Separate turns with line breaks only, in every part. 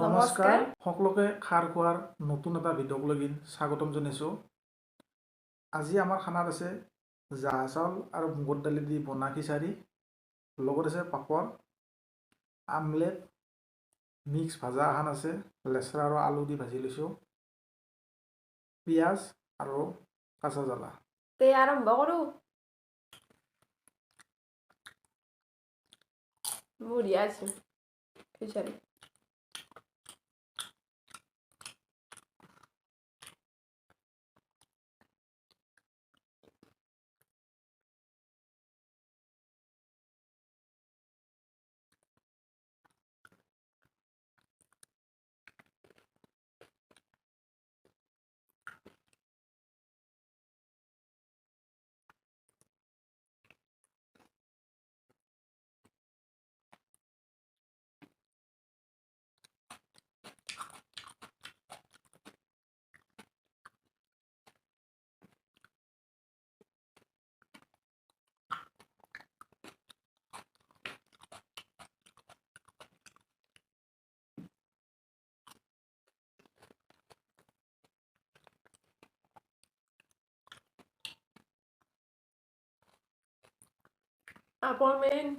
নমস্কাৰ সকলোকে খাৰ খোৱাৰ নতুন এটা ভিডিঅ'ক লগিন স্বাগতম জনাইছোঁ। আজি আমাৰ খানাত আছে জাহা চাউল আৰু মুগৰ দালি দি বনা খিচাৰি, লগত আছে পাপৰ, আমলেট, মিক্স ভাজা এখন আছে, লেচৰা আৰু আলু দি ভাজি লৈছোঁ, পিঁয়াজ আৰু কাঁচা জ্বালা।
তে আৰম্ভ কৰোঁ। বঢ়িয়া আছে খিচাৰি। Apple man.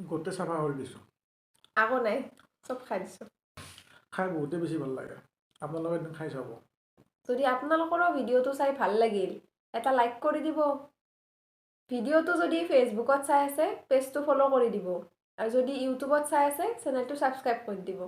গোটেই চাফা কৰি দিছোঁ।
আকৌ নাই চব খাই দিছোঁ।
খাই বহুতেই বেছি ভাল লাগে, আপোনালোকে এদিন খাই চাব।
যদি আপোনালোকৰো ভিডিঅ'টো চাই ভাল লাগিল এটা লাইক কৰি দিব। ভিডিঅ'টো যদি ফেচবুকত চাই আছে পেজটো ফ'ল' কৰি দিব, আৰু যদি ইউটিউবত চাই আছে চেনেলটো ছাবস্ক্ৰাইব কৰি দিব।